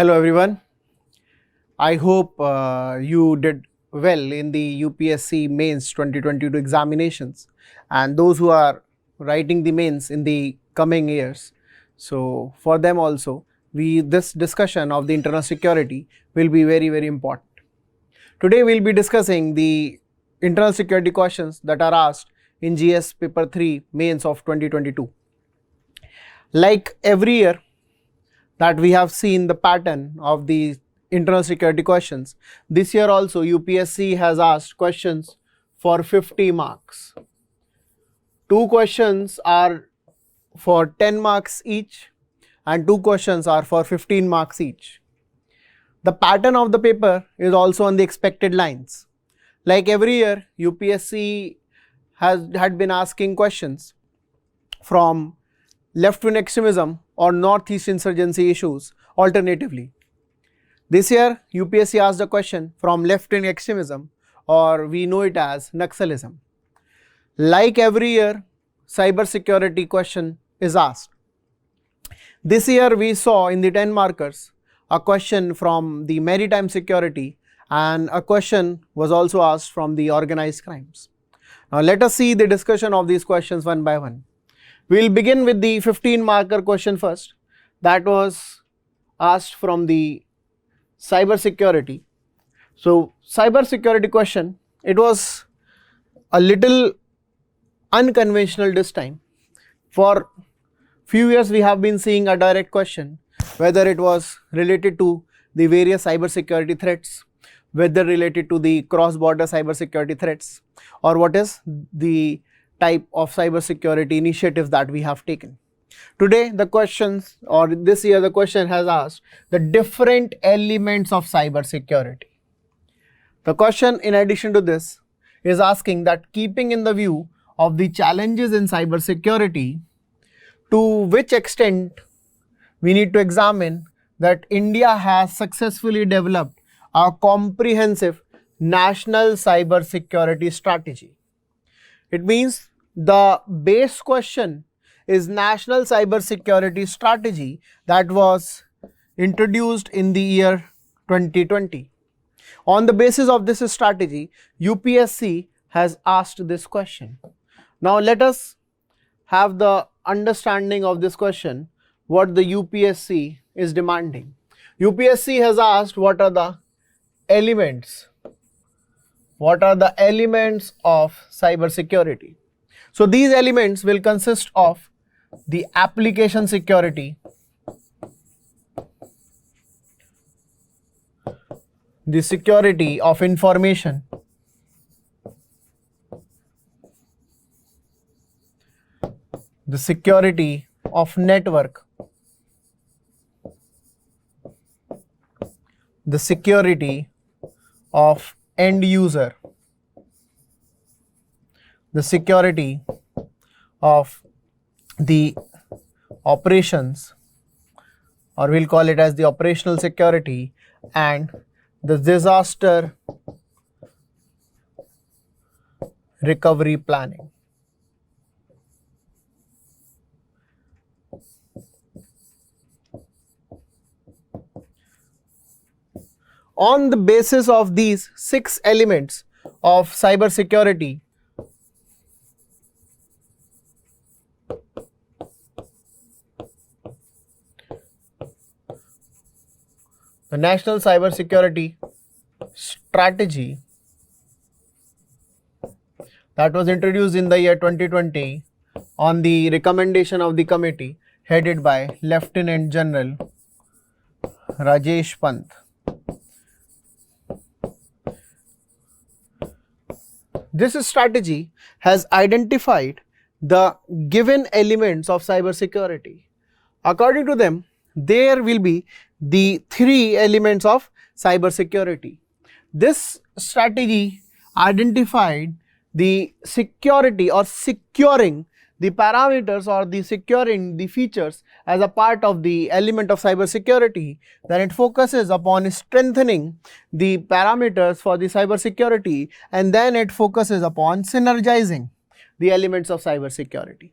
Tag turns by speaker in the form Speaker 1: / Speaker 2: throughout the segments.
Speaker 1: Hello everyone. I hope you did well in the UPSC mains 2022 examinations and those who are writing the mains in the coming years. So for them also, this discussion of the internal security will be very important. Today we will be discussing the internal security questions that are asked in GS paper 3 mains of 2022. Like every year that we have seen the pattern of the internal security questions, this year also UPSC has asked questions for 50 marks. 2 questions are for 10 marks each and 2 questions are for 15 marks each. The pattern of the paper is also on the expected lines. Like every year, UPSC had been asking questions from left-wing extremism or northeast insurgency issues alternatively. This year, UPSC asked a question from left-wing extremism, or we know it as Naxalism. Like every year, cyber security question is asked. This year we saw in the 10 markers a question from the maritime security and a question was also asked from the organized crimes. Now let us see the discussion of these questions one by one. We will begin with the 15 marker question first, that was asked from the cyber security. So cyber security question, it was a little unconventional this time. For few years we have been seeing a direct question, whether it was related to the various cyber security threats, whether related to the cross-border cyber security threats, or what is the type of cyber security initiatives that we have taken. Today the questions, or this year the question has asked the different elements of cyber security. The question in addition to this is asking that keeping in the view of the challenges in cyber security, to which extent we need to examine that India has successfully developed a comprehensive national cyber security strategy. It means the base question is national cyber security strategy that was introduced in the year 2020. On the basis of this strategy, UPSC has asked this question. Now let us have the understanding of this question, what the UPSC is demanding. UPSC has asked what are the elements of cyber security. So these elements will consist of the application security, the security of information, the security of network, the security of end user, the security of the operations, or we'll call it as the operational security, and the disaster recovery planning. On the basis of these 6 elements of cyber security, the National Cyber Security Strategy that was introduced in the year 2020 on the recommendation of the committee headed by Lieutenant General Rajesh Pant. This strategy has identified the given elements of cyber security. According to them, there will be the 3 elements of cyber security. This strategy identified the security or securing the parameters or the securing the features as a part of the element of cyber security. Then it focuses upon strengthening the parameters for the cyber security, and then it focuses upon synergizing the elements of cyber security.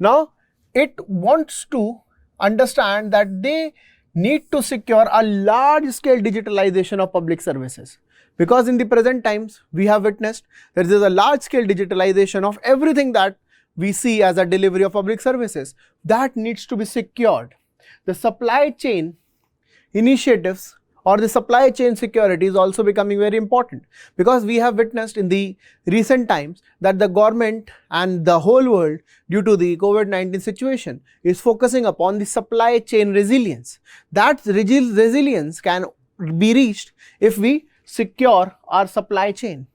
Speaker 1: Now it wants to understand that they need to secure a large scale digitalization of public services, because in the present times we have witnessed there is a large scale digitalization of everything that we see as a delivery of public services. That needs to be secured. The supply chain initiatives or the supply chain security is also becoming very important, because we have witnessed in the recent times that the government and the whole world, due to the COVID-19 situation, is focusing upon the supply chain resilience. That resilience can be reached if we secure our supply chain.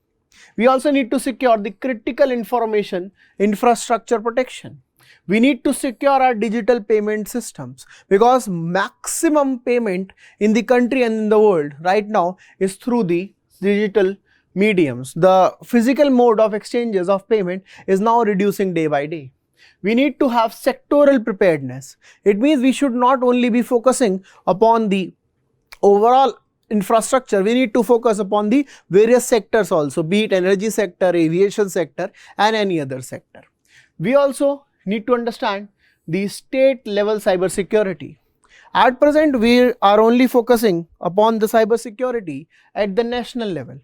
Speaker 1: We also need to secure the critical information infrastructure protection. We need to secure our digital payment systems, because maximum payment in the country and in the world right now is through the digital mediums. The physical mode of exchanges of payment is now reducing day by day. We need to have sectoral preparedness. It means we should not only be focusing upon the overall infrastructure, we need to focus upon the various sectors also, be it energy sector, aviation sector and any other sector. We also need to understand the state level cyber security. At present, we are only focusing upon the cyber security at the national level.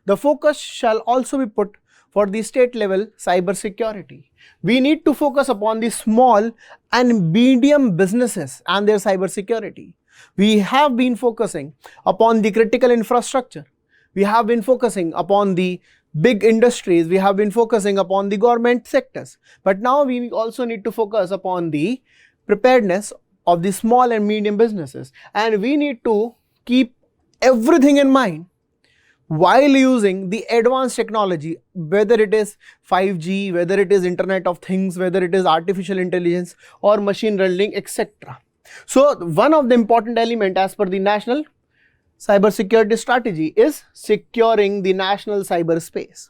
Speaker 1: The focus shall also be put for the state level cyber security. We need to focus upon the small and medium businesses and their cyber security. We have been focusing upon the critical infrastructure. We have been focusing upon the big industries, we have been focusing upon the government sectors, but now we also need to focus upon the preparedness of the small and medium businesses, and we need to keep everything in mind while using the advanced technology, whether it is 5G, whether it is Internet of Things, whether it is artificial intelligence or machine learning, etc. So one of the important element as per the national cybersecurity strategy is securing the national cyberspace.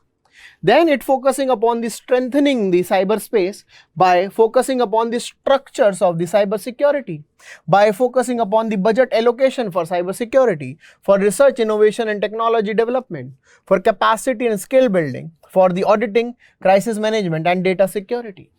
Speaker 1: Then it focusing upon the strengthening the cyberspace by focusing upon the structures of the cybersecurity, by focusing upon the budget allocation for cybersecurity, for research, innovation and technology development, for capacity and skill building, for the auditing, crisis management and data security.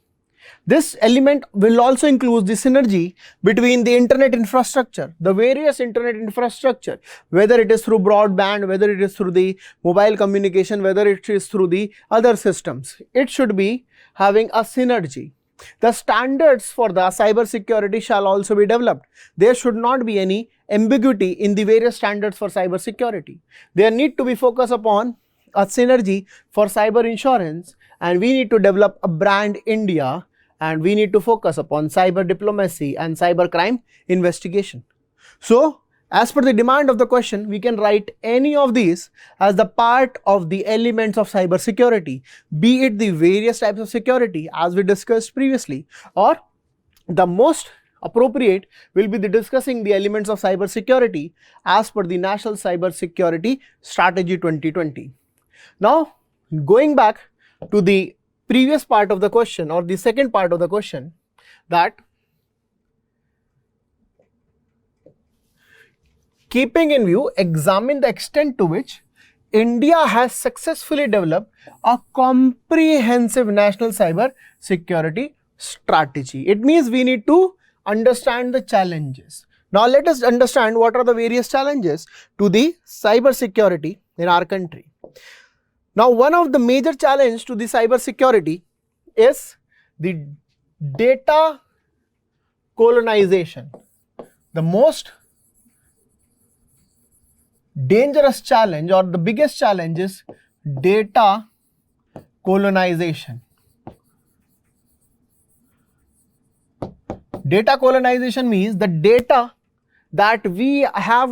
Speaker 1: This element will also include the synergy between the internet infrastructure, the various internet infrastructure, whether it is through broadband, whether it is through the mobile communication, whether it is through the other systems. It should be having a synergy. The standards for the cyber security shall also be developed. There should not be any ambiguity in the various standards for cyber security. There need to be focus upon a synergy for cyber insurance, and we need to develop a brand India, and we need to focus upon cyber diplomacy and cyber crime investigation. So as per the demand of the question, we can write any of these as the part of the elements of cyber security, be it the various types of security as we discussed previously, or the most appropriate will be the discussing the elements of cyber security as per the National Cyber Security Strategy 2020. Now going back to the previous part of the question, or the second part of the question, that keeping in view, examine the extent to which India has successfully developed a comprehensive national cyber security strategy. It means we need to understand the challenges. Now let us understand what are the various challenges to the cyber security in our country. Now, one of the major challenges to the cyber security is the data colonization. The most dangerous challenge or the biggest challenge is data colonization. Data colonization means the data that we have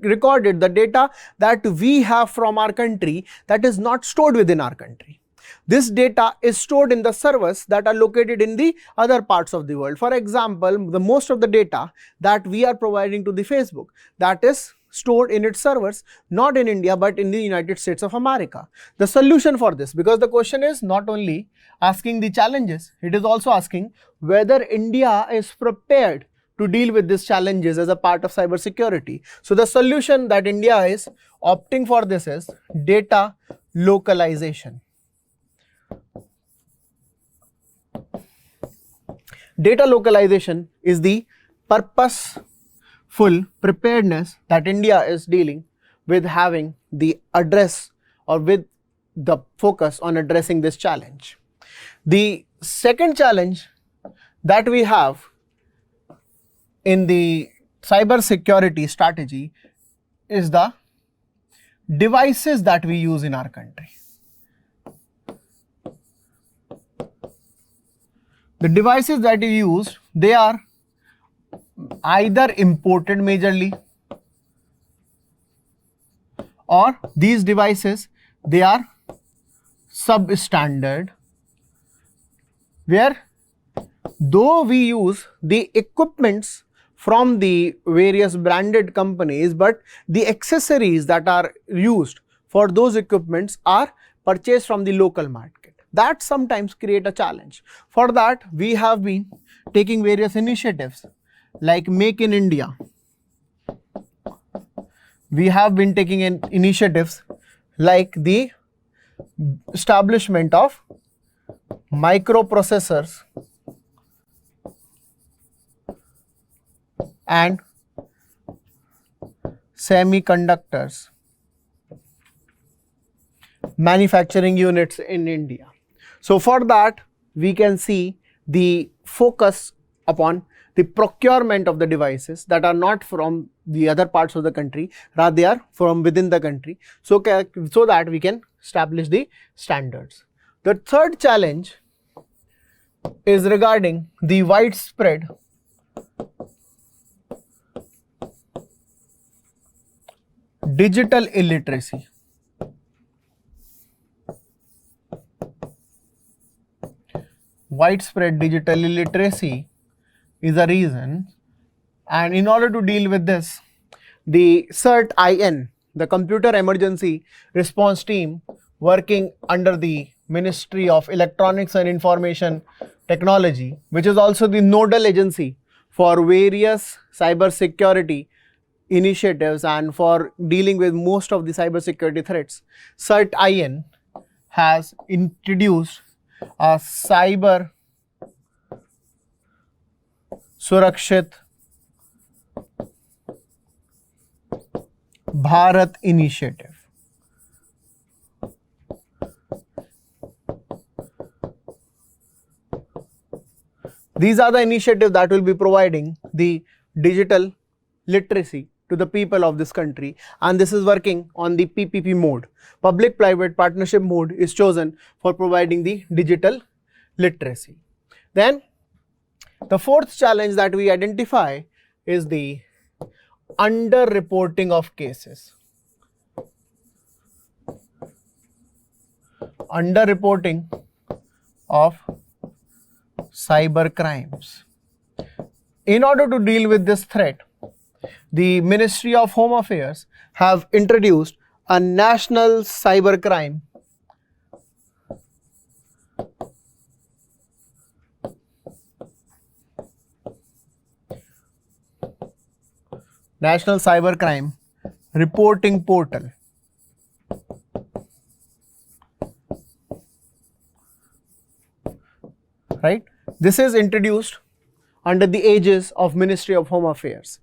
Speaker 1: recorded, the data that we have from our country, that is not stored within our country. This data is stored in the servers that are located in the other parts of the world. For example, the most of the data that we are providing to the Facebook, that is stored in its servers, not in India but in the United States of America. The solution for this, because the question is not only asking the challenges, it is also asking whether India is prepared to deal with these challenges as a part of cyber security. So the solution that India is opting for this is data localization. Data localization is the purposeful preparedness that India is dealing with, having the address or with the focus on addressing this challenge. The second challenge that we have in the cyber security strategy is the devices that we use in our country. The devices that we use, they are either imported majorly, or these devices, they are substandard, where though we use the equipments from the various branded companies, but the accessories that are used for those equipments are purchased from the local market. That sometimes create a challenge. For that, we have been taking various initiatives like Make in India. We have been taking initiatives like the establishment of microprocessors and semiconductors manufacturing units in India. So for that, we can see the focus upon the procurement of the devices that are not from the other parts of the country, rather they are from within the country, so that we can establish the standards. The third challenge is regarding the widespread digital illiteracy. Widespread digital illiteracy is a reason, and in order to deal with this, the CERT-IN, the Computer Emergency Response Team working under the Ministry of Electronics and Information Technology, which is also the nodal agency for various cyber security initiatives and for dealing with most of the cyber security threats, CERT-IN has introduced a Cyber Surakshit Bharat initiative. These are the initiatives that will be providing the digital literacy to the people of this country, and this is working on the PPP mode. Public-private partnership mode is chosen for providing the digital literacy. Then the fourth challenge that we identify is the under-reporting of cases. Under-reporting of cyber crimes. In order to deal with this threat, the Ministry of Home Affairs have introduced a national cybercrime reporting portal. Right? This is introduced under the aegis of Ministry of Home Affairs.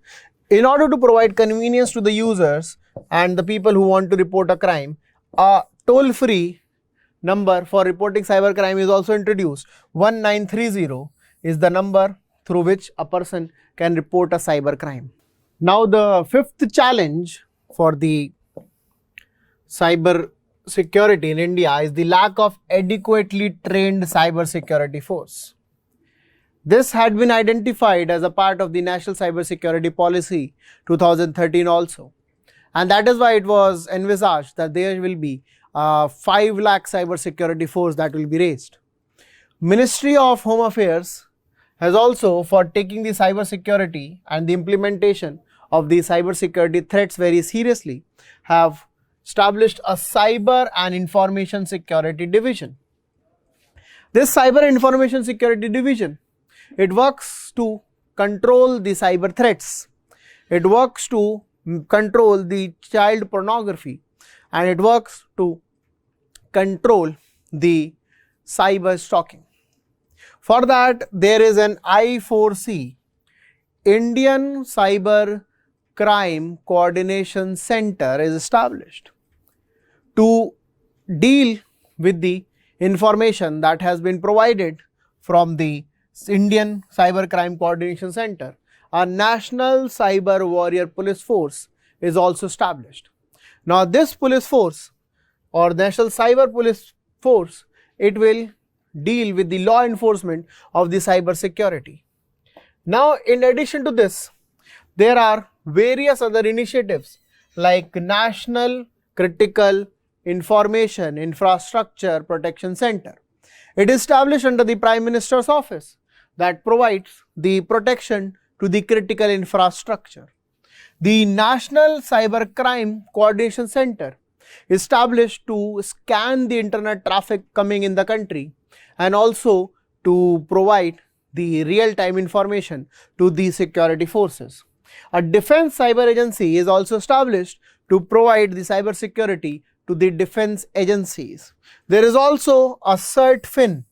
Speaker 1: In order to provide convenience to the users and the people who want to report a crime, a toll-free number for reporting cybercrime is also introduced. 1930 is the number through which a person can report a cybercrime. Now the fifth challenge for the cyber security in India is the lack of adequately trained cyber security force. This had been identified as a part of the National Cyber Security Policy 2013 also, and that is why it was envisaged that there will be 5 lakh cyber security force that will be raised. Ministry of Home Affairs has also, for taking the cyber security and the implementation of the cyber security threats very seriously, have established a Cyber and Information Security Division. This Cyber Information Security Division, it works to control the cyber threats, it works to control the child pornography, and it works to control the cyber stalking. For that, there is an I4C, Indian Cyber Crime Coordination Center is established to deal with the information that has been provided from the Indian Cyber Crime Coordination Center. A National Cyber Warrior Police Force is also established. Now this police force or National Cyber Police Force, it will deal with the law enforcement of the cyber security. Now in addition to this, there are various other initiatives like National Critical Information Infrastructure Protection Center. It is established under the Prime Minister's office that provides the protection to the critical infrastructure. The National Cyber Crime Coordination Center is established to scan the internet traffic coming in the country and also to provide the real-time information to the security forces. A defense cyber agency is also established to provide the cyber security to the defense agencies. There is also a CERT-FIN,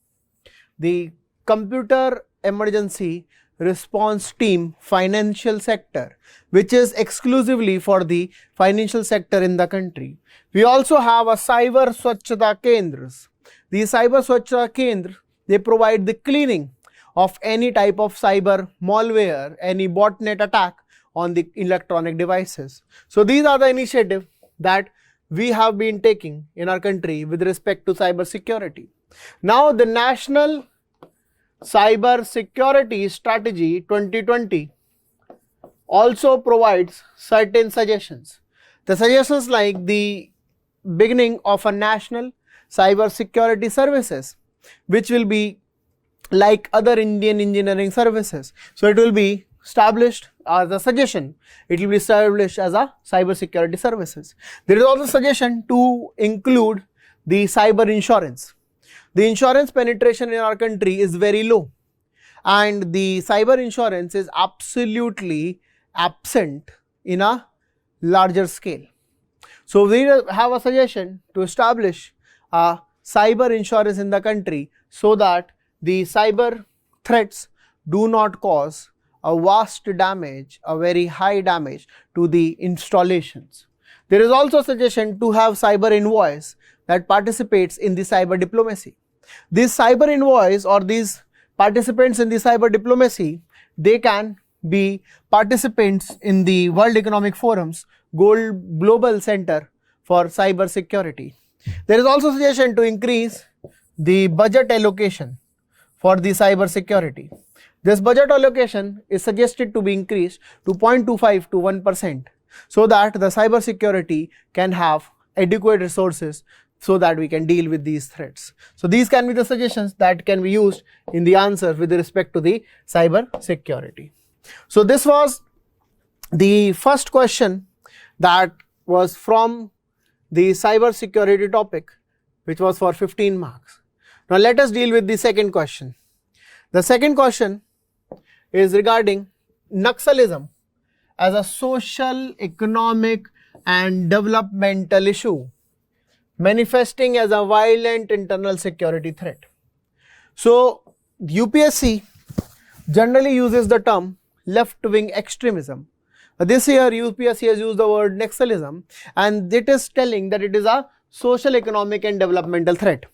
Speaker 1: the Computer Emergency Response Team Financial Sector, which is exclusively for the financial sector in the country. We also have a Cyber Swachhata Kendras. These Cyber Swachhata Kendras, they provide the cleaning of any type of cyber malware, any botnet attack on the electronic devices. So these are the initiatives that we have been taking in our country with respect to cyber security. Now the National Cyber Security Strategy 2020 also provides certain suggestions. The suggestions like the beginning of a national cyber security services, which will be like other Indian engineering services. So it will be established as a suggestion. It will be established as a cyber security services. There is also suggestion to include the cyber insurance. The insurance penetration in our country is very low, and the cyber insurance is absolutely absent in a larger scale. So we have a suggestion to establish a cyber insurance in the country so that the cyber threats do not cause a vast damage, a very high damage to the installations. There is also a suggestion to have cyber invoice that participates in the cyber diplomacy. These cyber invoice or these participants in the cyber diplomacy, they can be participants in the World Economic Forum's Global Center for Cyber Security. There is also a suggestion to increase the budget allocation for the cyber security. This budget allocation is suggested to be increased to 0.25 to 1% so that the cyber security can have adequate resources so that we can deal with these threats. So these can be the suggestions that can be used in the answer with respect to the cyber security. So this was the first question that was from the cyber security topic, which was for 15 marks. Now let us deal with the second question. The second question is regarding Naxalism as a social, economic and developmental issue manifesting as a violent internal security threat. So UPSC generally uses the term left-wing extremism. This year UPSC has used the word Naxalism, and it is telling that it is a social, economic and developmental threat.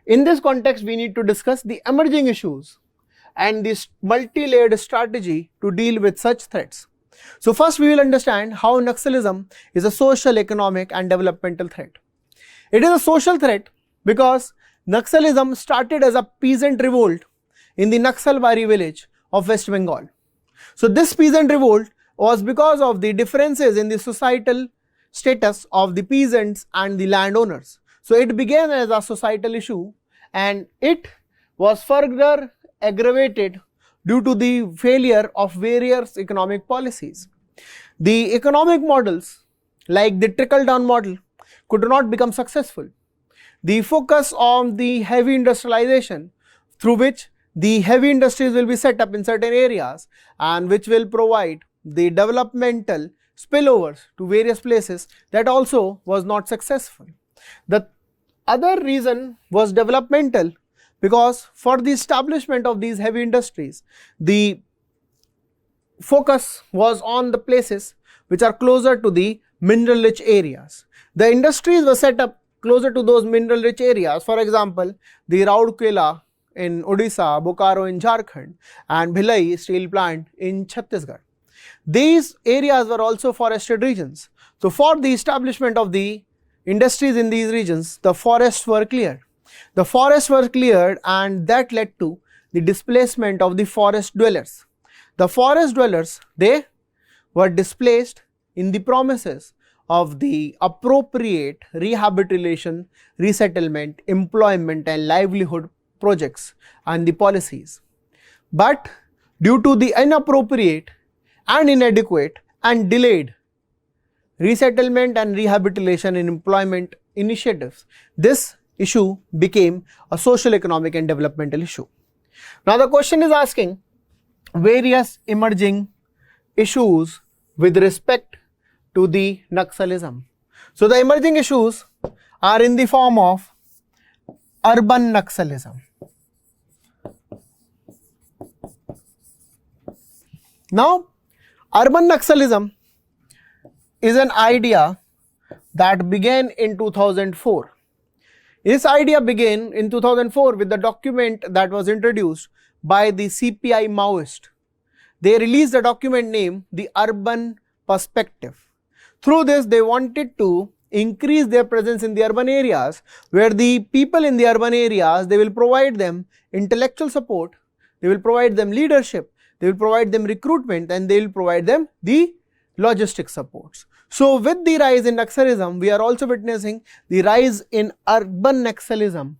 Speaker 1: In this context, we need to discuss the emerging issues and this multi-layered strategy to deal with such threats. So first we will understand how Naxalism is a social, economic and developmental threat. It is a social threat because Naxalism started as a peasant revolt in the Naxalbari village of West Bengal. So this peasant revolt was because of the differences in the societal status of the peasants and the landowners. So it began as a societal issue and it was further aggravated due to the failure of various economic policies. The economic models like the trickle-down model could not become successful. The focus on the heavy industrialization through which the heavy industries will be set up in certain areas and which will provide the developmental spillovers to various places, that also was not successful. The other reason was developmental because for the establishment of these heavy industries, the focus was on the places which are closer to the mineral rich areas. The industries were set up closer to those mineral rich areas. For example, the Rourkela in Odisha, Bokaro in Jharkhand, and Bhilai steel plant in Chhattisgarh. These areas were also forested regions. So for the establishment of the industries in these regions, the forests were cleared. The forests were cleared, and that led to the displacement of the forest dwellers. The forest dwellers, they were displaced in the promises of the appropriate rehabilitation, resettlement, employment and livelihood projects and the policies. But due to the inappropriate and inadequate and delayed resettlement and rehabilitation and employment initiatives, this issue became a social, economic and developmental issue. Now the question is asking various emerging issues with respect to the Naxalism. So the emerging issues are in the form of urban Naxalism. Now, urban Naxalism is an idea that began in 2004. This idea began in 2004 with the document that was introduced by the CPI Maoist. They released a document named the Urban Perspective. Through this, they wanted to increase their presence in the urban areas, where the people in the urban areas, they will provide them intellectual support, they will provide them leadership, they will provide them recruitment, and they will provide them the logistic supports. So with the rise in Naxalism, we are also witnessing the rise in urban Naxalism,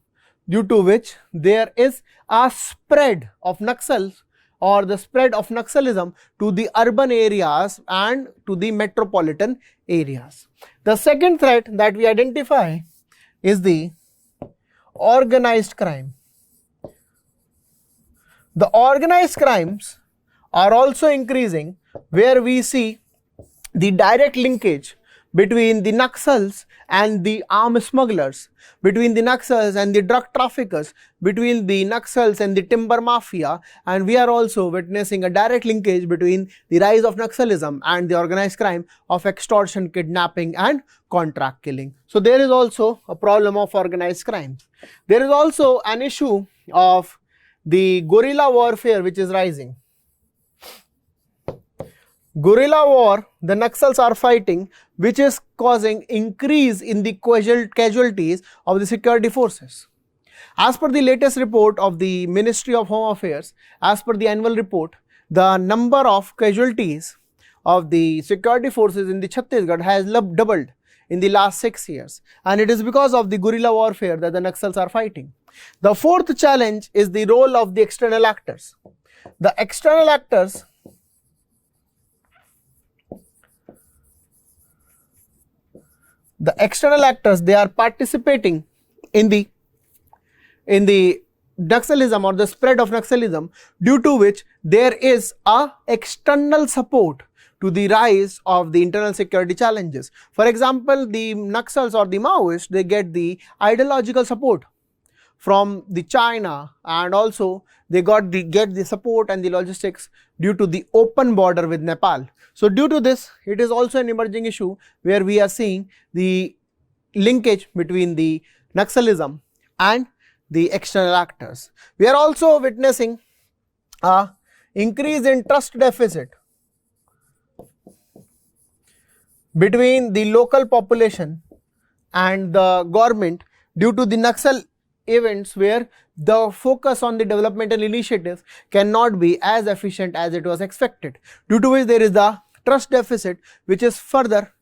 Speaker 1: due to which there is a spread of Naxals or the spread of Naxalism to the urban areas and to the metropolitan areas. The second threat that we identify is the organized crime. The organized crimes are also increasing, where we see the direct linkage between the Naxals and the arms smugglers, between the Naxals and the drug traffickers, between the Naxals and the timber mafia, and we are also witnessing a direct linkage between the rise of Naxalism and the organized crime of extortion, kidnapping and contract killing. So there is also a problem of organized crimes. There is also an issue of the guerrilla warfare which is rising. Guerrilla war, the Naxals are fighting, which is causing increase in the casualties of the security forces. As per the latest report of the Ministry of Home Affairs, as per the annual report, the number of casualties of the security forces in the Chhattisgarh has doubled in the last 6 years, and it is because of the guerrilla warfare that the Naxals are fighting. The fourth challenge is the role of the external actors. The external actors they are participating in the Naxalism or the spread of Naxalism, due to which there is a external support to the rise of the internal security challenges. For example, the Naxals or the Maoists, they get the ideological support from the China, and also they get the support and the logistics due to the open border with Nepal. So due to this, it is also an emerging issue where we are seeing the linkage between the Naxalism and the external actors. We are also witnessing a increase in trust deficit between the local population and the government due to the Naxal events, where the focus on the developmental initiatives cannot be as efficient as it was expected, due to which there is the trust deficit, which is further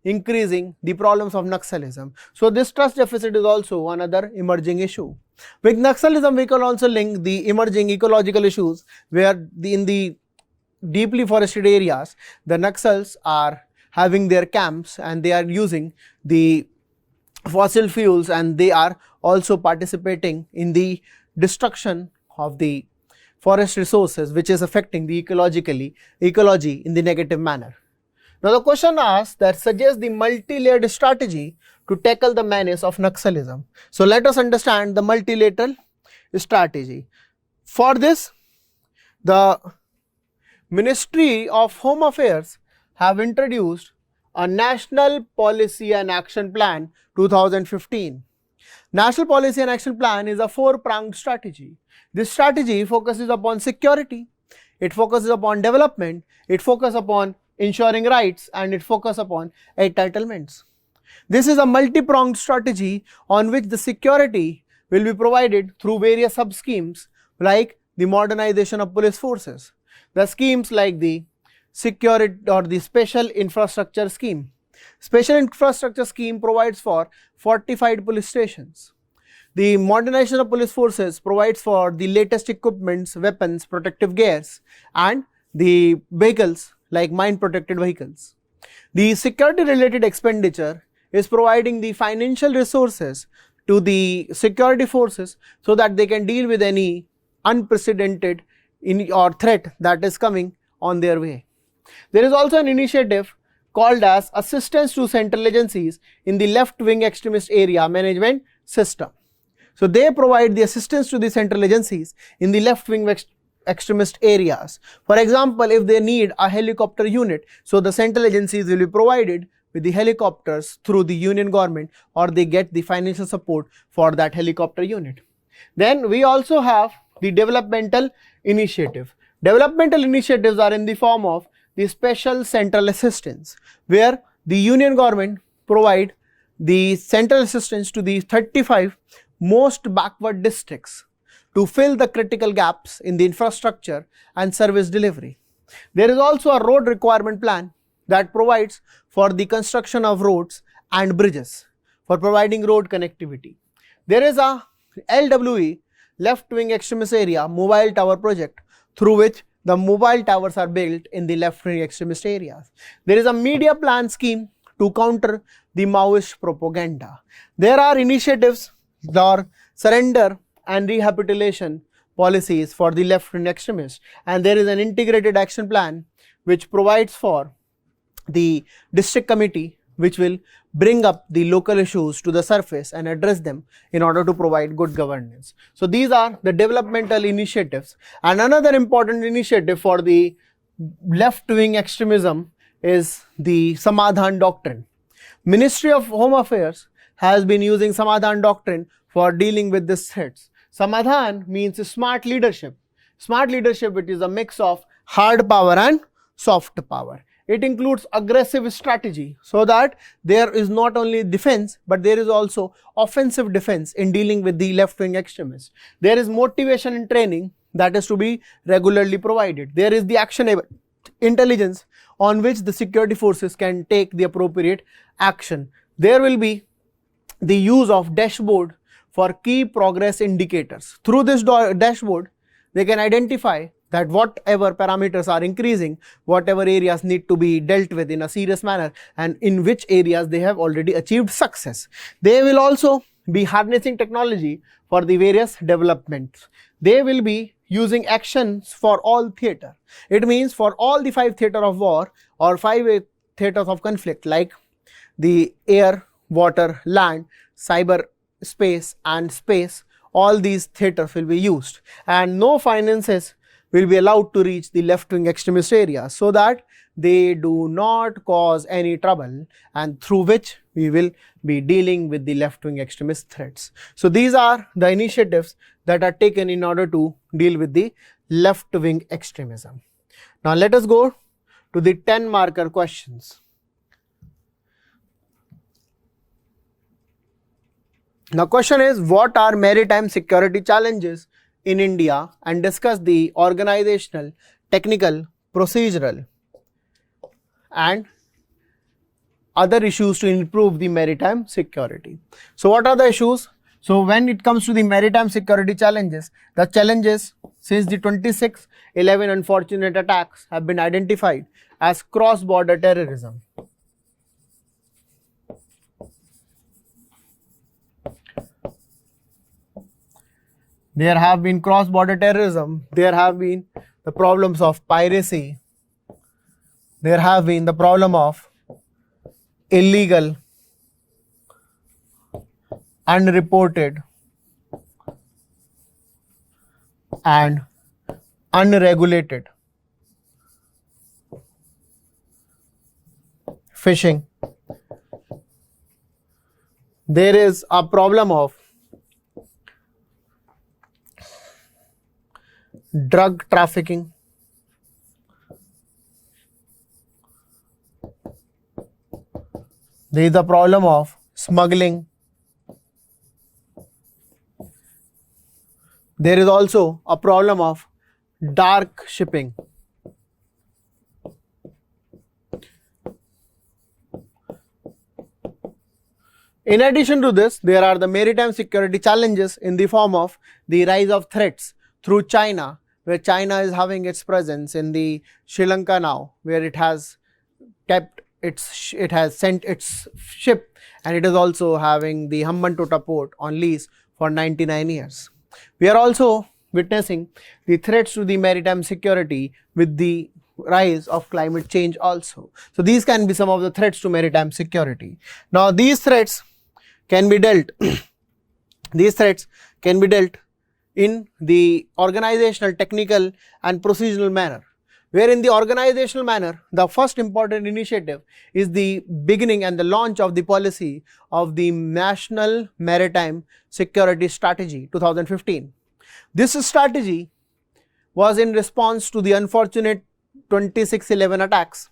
Speaker 1: increasing the problems of Naxalism. So this trust deficit is also another emerging issue. With Naxalism, we can also link the emerging ecological issues, where in the deeply forested areas, the Naxals are having their camps and they are using the fossil fuels, and they are also participating in the destruction of the forest resources, which is affecting the ecology in the negative manner. Now the question asks that suggests the multi-layered strategy to tackle the menace of Naxalism. So let us understand the multilateral strategy. For this, the Ministry of Home Affairs have introduced a National Policy and Action Plan 2015. National Policy and Action Plan is a four-pronged strategy. This strategy focuses upon security, it focuses upon development, it focuses upon ensuring rights, and it focuses upon entitlements. This is a multi-pronged strategy on which the security will be provided through various sub-schemes like the modernization of police forces, the schemes like the security or the special infrastructure scheme. Special infrastructure scheme provides for fortified police stations. The modernization of police forces provides for the latest equipments, weapons, protective gears, and the vehicles like mine protected vehicles. The security related expenditure is providing the financial resources to the security forces so that they can deal with any unprecedented or threat that is coming on their way. There is also an initiative called as Assistance to Central Agencies in the Left-Wing Extremist Area Management System. So they provide the assistance to the central agencies in the left-wing extremist areas. For example, if they need a helicopter unit, so the central agencies will be provided with the helicopters through the union government, or they get the financial support for that helicopter unit. Then we also have the developmental initiative. Developmental initiatives are in the form of the special central assistance, where the union government provide the central assistance to the 35 most backward districts to fill the critical gaps in the infrastructure and service delivery. There is also a road requirement plan that provides for the construction of roads and bridges for providing road connectivity. There is a LWE, left wing extremist area mobile tower project, through which the mobile towers are built in the left wing extremist areas. There is a media plan scheme to counter the Maoist propaganda. There are initiatives or surrender and rehabilitation policies for the left wing extremists, and there is an integrated action plan which provides for the district committee which will bring up the local issues to the surface and address them in order to provide good governance. So these are the developmental initiatives. And another important initiative for the left wing extremism is the Samadhan Doctrine. Ministry of Home Affairs has been using Samadhan Doctrine for dealing with these threats. Samadhan means smart leadership. Smart leadership, it is a mix of hard power and soft power. It includes aggressive strategy so that there is not only defense but there is also offensive defense in dealing with the left wing extremists. There is motivation and training that is to be regularly provided. There is the actionable intelligence on which the security forces can take the appropriate action. There will be the use of dashboard for key progress indicators. Through this dashboard, they can identify that whatever parameters are increasing, whatever areas need to be dealt with in a serious manner, and in which areas they have already achieved success. They will also be harnessing technology for the various developments. They will be using actions for all theatre. It means for all the 5 theatre of war or 5 theatres of conflict like the air, water, land, cyber space and space, all these theatres will be used, and no finances will be allowed to reach the left wing extremist areas so that they do not cause any trouble, and through which we will be dealing with the left wing extremist threats. So these are the initiatives that are taken in order to deal with the left wing extremism. Now let us go to the 10 marker questions. Now question is, what are maritime security challenges in India, and discuss the organizational, technical, procedural and other issues to improve the maritime security. So what are the issues? So when it comes to the maritime security challenges, the challenges since the 26/11 unfortunate attacks have been identified as cross-border terrorism. There have been cross-border terrorism, there have been the problems of piracy, there have been the problem of illegal, unreported and unregulated fishing. There is a problem of drug trafficking. There is a problem of smuggling. There is also a problem of dark shipping. In addition to this, there are the maritime security challenges in the form of the rise of threats through China, where China is having its presence in the Sri Lanka now, where it has sent its ship, and it is also having the Hambantota port on lease for 99 years. We are also witnessing the threats to the maritime security with the rise of climate change also. So these can be some of the threats to maritime security. Now these threats can be dealt in the organizational, technical and procedural manner. Where in the organizational manner, the first important initiative is the beginning and the launch of the policy of the National Maritime Security Strategy 2015. This strategy was in response to the unfortunate 26/11 attacks,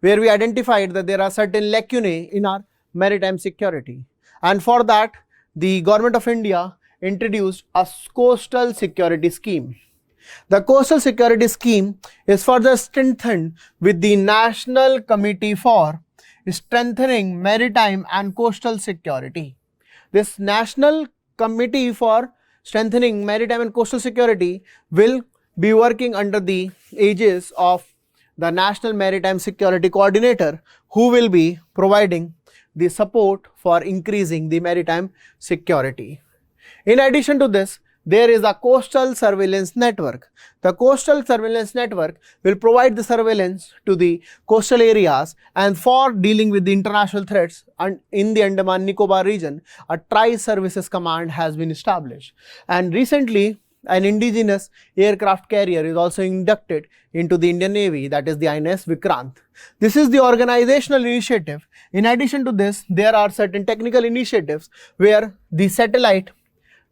Speaker 1: where we identified that there are certain lacunae in our maritime security, and for that the Government of India introduced a coastal security scheme. The coastal security scheme is further strengthened with the National Committee for Strengthening Maritime and Coastal Security. This National Committee for Strengthening Maritime and Coastal Security will be working under the aegis of the National Maritime Security Coordinator, who will be providing the support for increasing the maritime security. In addition to this, there is a coastal surveillance network. The coastal surveillance network will provide the surveillance to the coastal areas, and for dealing with the international threats and in the Andaman Nicobar region, a tri-services command has been established. And recently, an indigenous aircraft carrier is also inducted into the Indian Navy, that is the INS Vikrant. This is the organizational initiative. In addition to this, there are certain technical initiatives where the satellite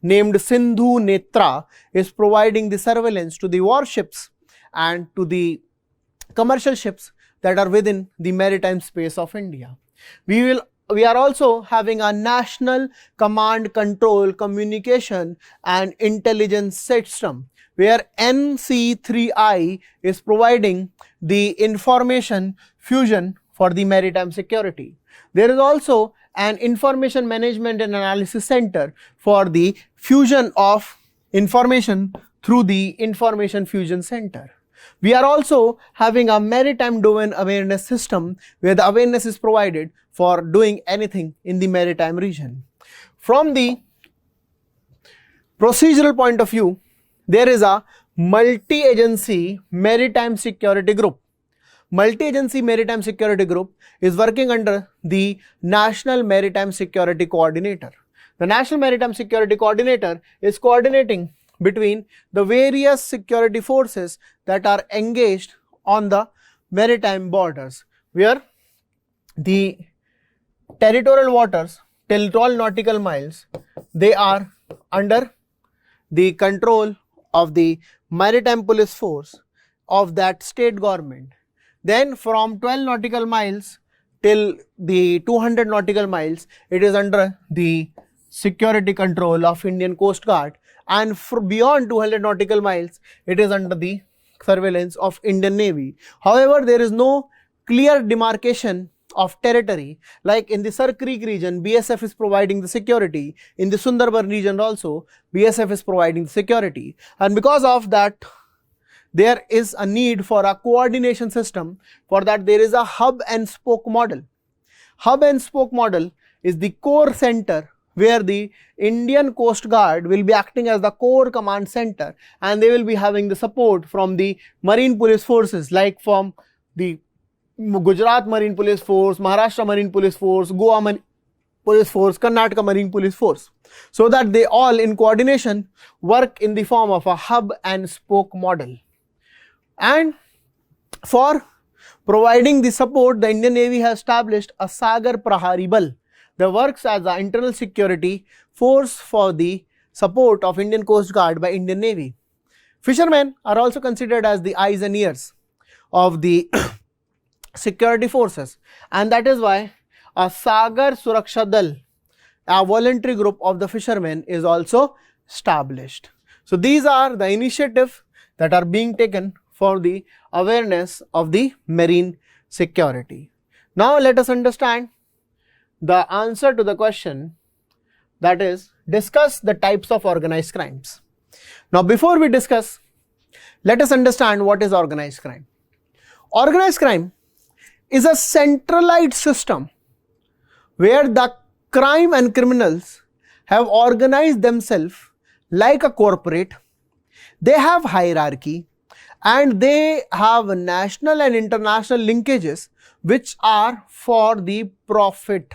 Speaker 1: named Sindhu Netra is providing the surveillance to the warships and to the commercial ships that are within the maritime space of India. We are also having a national command, control, communication and intelligence system, where NC3I is providing the information fusion for the maritime security. There is also an information management and analysis center for the fusion of information through the information fusion center. We are also having a maritime domain awareness system, where the awareness is provided for doing anything in the maritime region. From the procedural point of view, there is a multi-agency maritime security group. Multi-agency maritime security group is working under the National Maritime Security Coordinator. The National Maritime Security Coordinator is coordinating between the various security forces that are engaged on the maritime borders, where the territorial waters till 12 nautical miles, they are under the control of the maritime police force of that state government. Then from 12 nautical miles till the 200 nautical miles, it is under the security control of Indian Coast Guard, and for beyond 200 nautical miles, it is under the surveillance of Indian Navy. However, there is no clear demarcation of territory. Like in the Sar Creek region, BSF is providing the security. In the Sundarban region also, BSF is providing the security. And because of that, there is a need for a coordination system. For that, there is a hub and spoke model. Hub and spoke model is the core center, where the Indian Coast Guard will be acting as the core command center, and they will be having the support from the marine police forces, like from the Gujarat Marine Police Force, Maharashtra Marine Police Force, Goa Marine Police Force, Karnataka Marine Police Force, so that they all in coordination work in the form of a hub and spoke model. And for Providing the support, the Indian Navy has established a Sagar Prahari Bal that works as an internal security force for the support of Indian Coast Guard by Indian Navy. Fishermen are also considered as the eyes and ears of the security forces, and that is why a Sagar Suraksha Dal, a voluntary group of the fishermen, is also established. So these are the initiatives that are being taken for the awareness of the marine security. Now let us understand the answer to the question, that is, discuss the types of organized crimes. Now before we discuss, let us understand what is organized crime. Organized crime is a centralized system where the crime and criminals have organized themselves like a corporate. They have hierarchy and they have national and international linkages which are for the profit.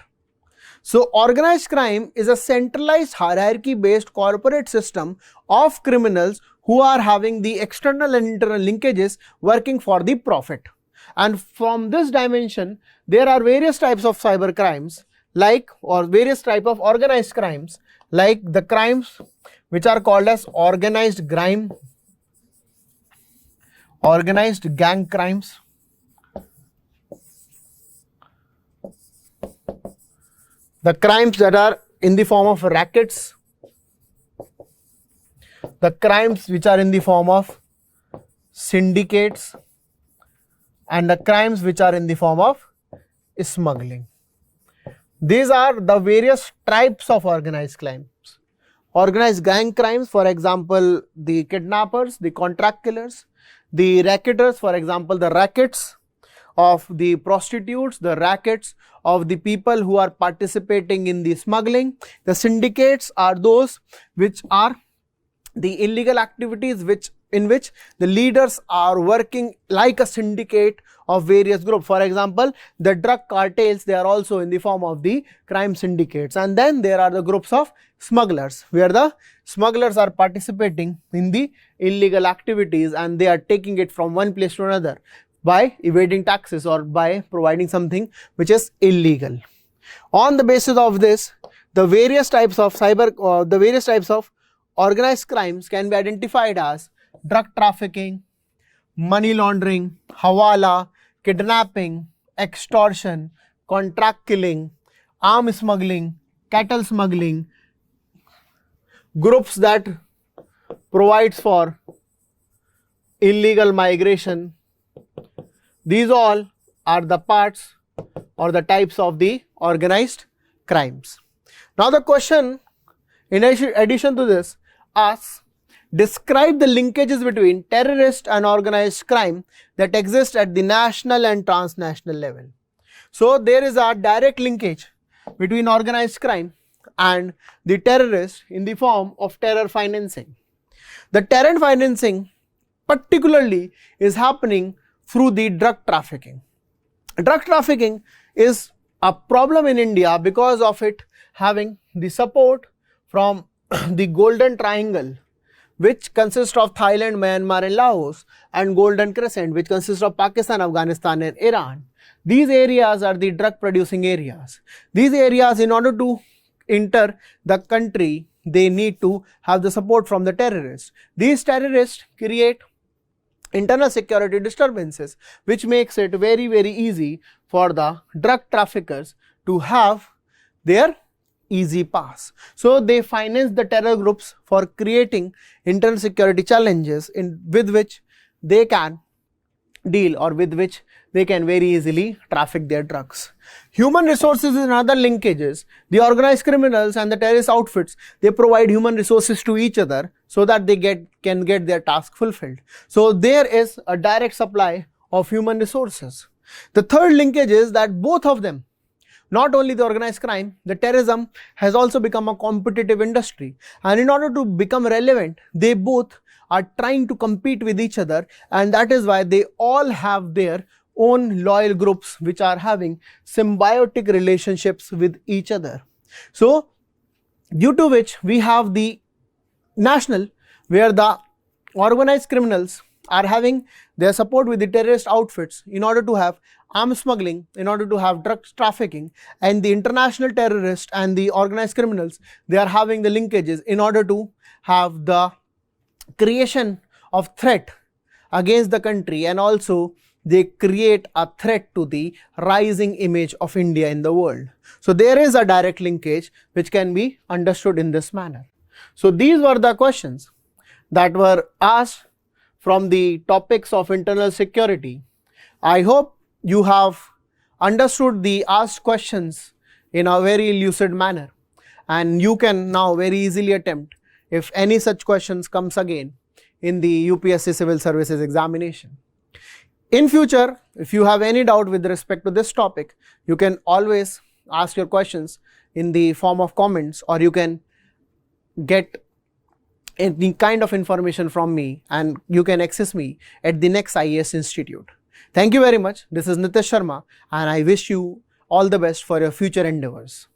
Speaker 1: So organized crime is a centralized hierarchy based corporate system of criminals who are having the external and internal linkages working for the profit. And from this dimension, there are various types of cyber crimes various type of organized crimes, like the crimes which are called as organized crime, organized gang crimes, the crimes that are in the form of rackets, the crimes which are in the form of syndicates, and the crimes which are in the form of smuggling. These are the various types of organized crimes. Organized gang crimes, for example, the kidnappers, the contract killers, the racketeers, for example, the rackets of the prostitutes, the rackets of the people who are participating in the smuggling. The syndicates are those which are the illegal activities in which the leaders are working like a syndicate of various groups. For example, the drug cartels, they are also in the form of the crime syndicates. And then there are the groups of smugglers, where the smugglers are participating in the illegal activities and they are taking it from one place to another by evading taxes or by providing something which is illegal. On the basis of this, the various types of organized crimes can be identified as drug trafficking, money laundering, hawala, kidnapping, extortion, contract killing, arms smuggling, cattle smuggling, groups that provides for illegal migration. These all are the parts or the types of the organized crimes. Now the question in addition to this asks, describe the linkages between terrorist and organized crime that exist at the national and transnational level. So there is a direct linkage between organized crime and the terrorist in the form of terror financing. The terror financing particularly is happening through the drug trafficking. Drug trafficking is a problem in India because of it having the support from the Golden Triangle, which consists of Thailand, Myanmar and Laos, and Golden Crescent, which consists of Pakistan, Afghanistan and Iran. These areas are the drug producing areas. These areas, in order to enter the country, they need to have the support from the terrorists. These terrorists create internal security disturbances, which makes it very, very easy for the drug traffickers to have their easy pass. So they finance the terror groups for creating internal security challenges with which they can deal or with which they can very easily traffic their drugs. Human resources and other linkages. The organized criminals and the terrorist outfits, they provide human resources to each other so that they can get their task fulfilled. So there is a direct supply of human resources. The third linkage is that both of them, not only the organized crime, the terrorism has also become a competitive industry, and in order to become relevant, they both are trying to compete with each other, and that is why they all have their own loyal groups which are having symbiotic relationships with each other. So due to which we have the national, where the organized criminals are having their support with the terrorist outfits in order to have arms smuggling, in order to have drug trafficking, and the international terrorists and the organized criminals, they are having the linkages in order to have the creation of threat against the country, and also they create a threat to the rising image of India in the world. So there is a direct linkage which can be understood in this manner. So these were the questions that were asked from the topics of internal security. I hope you have understood the asked questions in a very lucid manner, and you can now very easily attempt if any such questions comes again in the UPSC Civil Services examination. In future, if you have any doubt with respect to this topic, you can always ask your questions in the form of comments, or you can get any kind of information from me, and you can access me at the NEXT IAS Institute. Thank you very much. This is Nitish Sharma, and I wish you all the best for your future endeavors.